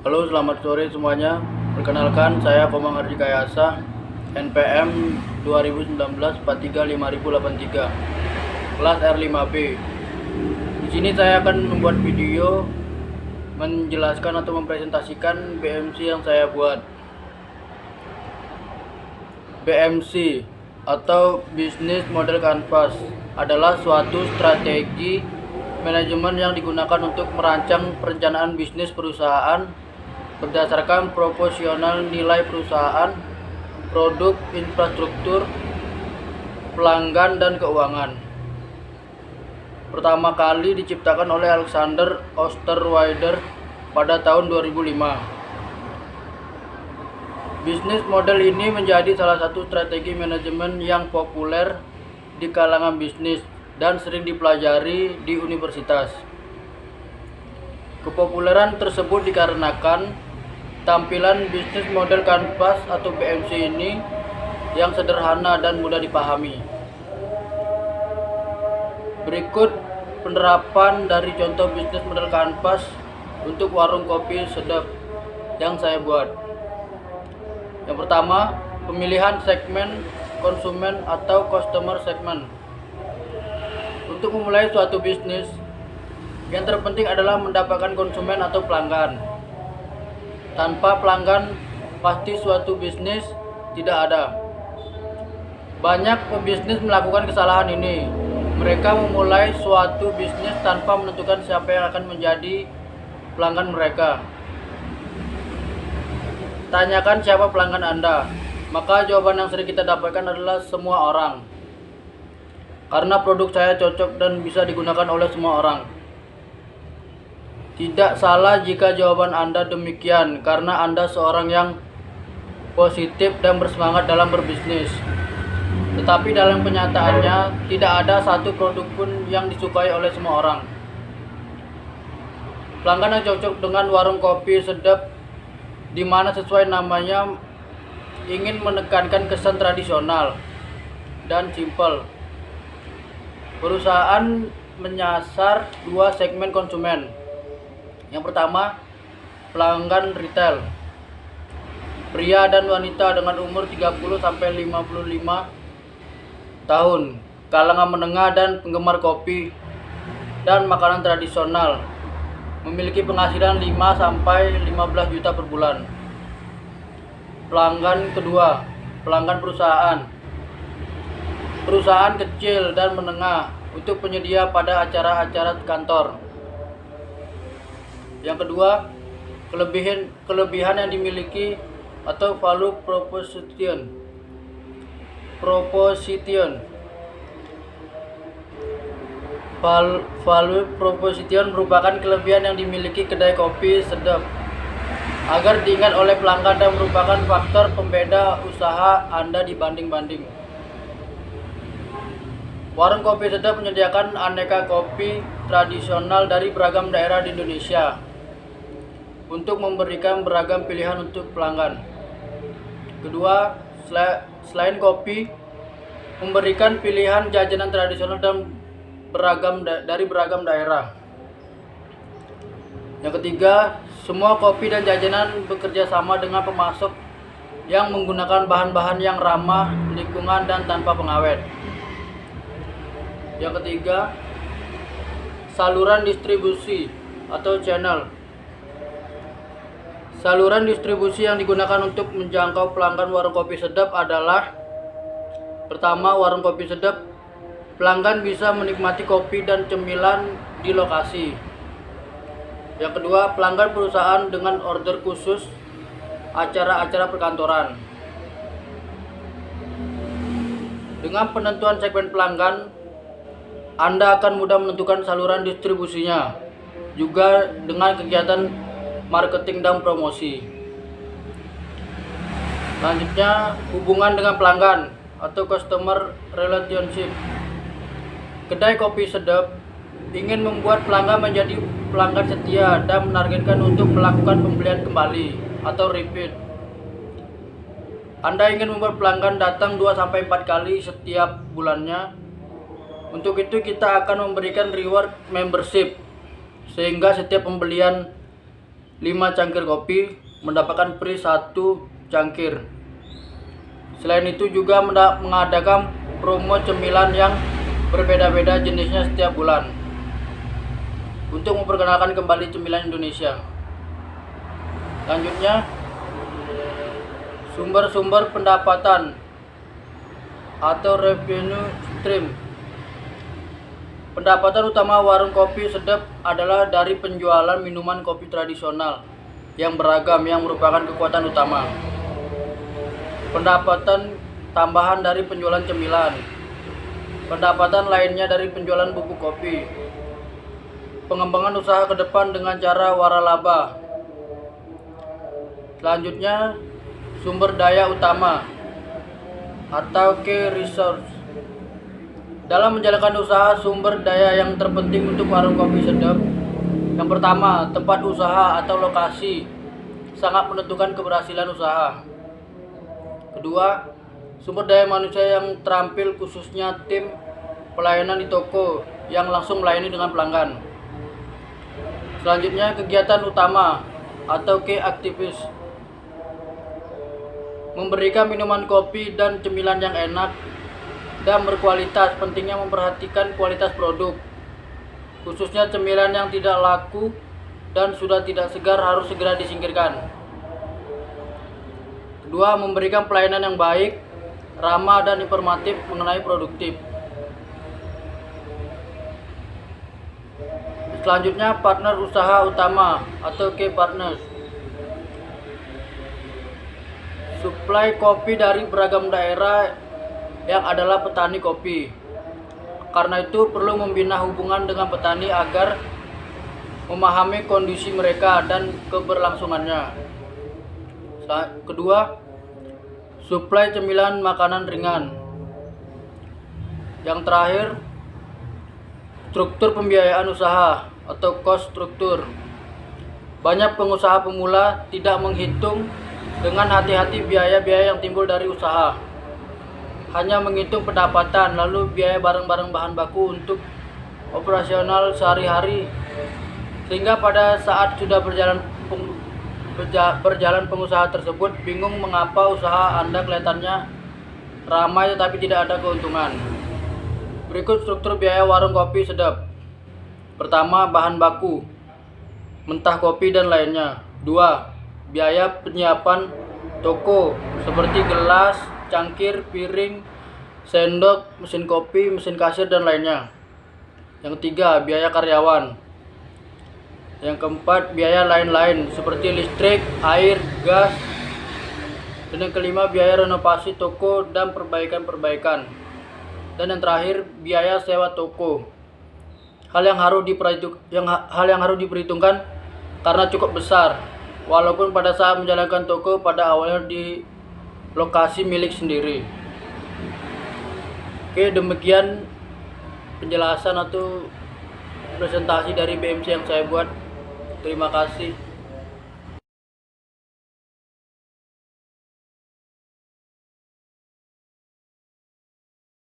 Halo, selamat sore semuanya. Perkenalkan, saya Komang Hardikayasa, NPM 2019 435083, kelas R5B. Di sini saya akan membuat video menjelaskan atau mempresentasikan BMC yang saya buat. BMC atau Business Model Canvas adalah suatu strategi manajemen yang digunakan untuk merancang perencanaan bisnis perusahaan berdasarkan proporsional nilai perusahaan, produk, infrastruktur, pelanggan, dan keuangan. Pertama kali diciptakan oleh Alexander Osterwalder pada tahun 2005. Bisnis model ini menjadi salah satu strategi manajemen yang populer di kalangan bisnis dan sering dipelajari di universitas. Kepopuleran tersebut dikarenakan tampilan bisnis model canvas atau BMC ini yang sederhana dan mudah dipahami. Berikut penerapan dari contoh bisnis model canvas untuk warung kopi sedap yang saya buat. Yang pertama, pemilihan segmen konsumen atau customer segment. Untuk memulai suatu bisnis, yang terpenting adalah mendapatkan konsumen atau pelanggan. Tanpa pelanggan, pasti suatu bisnis tidak ada. Banyak pebisnis melakukan kesalahan ini. Mereka memulai suatu bisnis tanpa menentukan siapa yang akan menjadi pelanggan mereka. Tanyakan siapa pelanggan Anda, maka jawaban yang sering kita dapatkan adalah semua orang. Karena produk saya cocok dan bisa digunakan oleh semua orang. Tidak salah jika jawaban Anda demikian, karena Anda seorang yang positif dan bersemangat dalam berbisnis. Tetapi dalam kenyataannya, tidak ada satu produk pun yang disukai oleh semua orang. Pelanggan yang cocok dengan warung kopi sedap, di mana sesuai namanya ingin menekankan kesan tradisional dan simpel. Perusahaan menyasar dua segmen konsumen. Yang pertama, pelanggan retail. Pria dan wanita dengan umur 30-55 tahun, kalangan menengah dan penggemar kopi dan makanan tradisional, memiliki penghasilan 5-15 juta per bulan. Pelanggan kedua, pelanggan perusahaan. Perusahaan kecil dan menengah untuk penyedia pada acara-acara kantor. Yang kedua, kelebihan yang dimiliki atau value proposition. Value proposition merupakan kelebihan yang dimiliki kedai kopi sedap agar diingat oleh pelanggan dan merupakan faktor pembeda usaha Anda dibanding-banding. Warung kopi sedap menyediakan aneka kopi tradisional dari beragam daerah di Indonesia untuk memberikan beragam pilihan untuk pelanggan. Kedua, selain kopi, memberikan pilihan jajanan tradisional dan dari beragam daerah. Yang ketiga, semua kopi dan jajanan bekerja sama dengan pemasok yang menggunakan bahan-bahan yang ramah lingkungan dan tanpa pengawet. Yang ketiga, saluran distribusi atau channel. Saluran distribusi yang digunakan untuk menjangkau pelanggan warung kopi sedap adalah: pertama, warung kopi sedap. Pelanggan bisa menikmati kopi dan cemilan di lokasi. Yang kedua, pelanggan perusahaan dengan order khusus acara-acara perkantoran. Dengan penentuan segmen pelanggan, Anda akan mudah menentukan saluran distribusinya, juga dengan kegiatan marketing dan promosi. Selanjutnya, hubungan dengan pelanggan atau customer relationship. Kedai kopi sedap ingin membuat pelanggan menjadi pelanggan setia dan menargetkan untuk melakukan pembelian kembali atau repeat. Anda ingin membuat pelanggan datang 2-4 kali setiap bulannya. Untuk itu kita akan memberikan reward membership, sehingga setiap pembelian 5 cangkir kopi mendapatkan free 1 cangkir. Selain itu juga mengadakan promo cemilan yang berbeda-beda jenisnya setiap bulan untuk memperkenalkan kembali cemilan Indonesia. Selanjutnya, sumber-sumber pendapatan atau revenue stream. Pendapatan utama warung kopi sedap adalah dari penjualan minuman kopi tradisional yang beragam yang merupakan kekuatan utama. Pendapatan tambahan dari penjualan cemilan. Pendapatan lainnya dari penjualan bubuk kopi. Pengembangan usaha ke depan dengan cara waralaba. Selanjutnya, sumber daya utama atau key resource. Dalam menjalankan usaha, sumber daya yang terpenting untuk warung kopi sedap. Yang pertama, tempat usaha atau lokasi sangat menentukan keberhasilan usaha. Kedua, sumber daya manusia yang terampil, khususnya tim pelayanan di toko yang langsung melayani dengan pelanggan. Selanjutnya, kegiatan utama atau key activities. Memberikan minuman kopi dan cemilan yang enak dan berkualitas. Pentingnya memperhatikan kualitas produk, khususnya cemilan yang tidak laku dan sudah tidak segar harus segera disingkirkan. Kedua, memberikan pelayanan yang baik, ramah dan informatif mengenai produktif. Selanjutnya, partner usaha utama atau key partners. Suplai kopi dari beragam daerah yang adalah petani kopi. Karena itu perlu membina hubungan dengan petani agar memahami kondisi mereka dan keberlangsungannya. Kedua, suplai cemilan makanan ringan. Yang terakhir, struktur pembiayaan usaha atau cost struktur. Banyak pengusaha pemula tidak menghitung dengan hati-hati biaya-biaya yang timbul dari usaha. Hanya menghitung pendapatan lalu biaya barang-barang bahan baku untuk operasional sehari-hari, sehingga pada saat sudah berjalan pengusaha tersebut bingung mengapa usaha Anda kelihatannya ramai tetapi tidak ada keuntungan. Berikut struktur biaya warung kopi sedap. Pertama, bahan baku, mentah kopi dan lainnya. 2. Biaya penyiapan toko seperti gelas, cangkir, piring, sendok, mesin kopi, mesin kasir dan lainnya. Yang 3, biaya karyawan. Yang keempat, biaya lain-lain seperti listrik, air, gas. Dan yang kelima, biaya renovasi toko dan perbaikan-perbaikan. Dan yang terakhir, biaya sewa toko. Hal yang harus diperhitungkan karena cukup besar, walaupun pada saat menjalankan toko pada awalnya di lokasi milik sendiri. Oke, demikian penjelasan atau presentasi dari BMC yang saya buat. Terima kasih.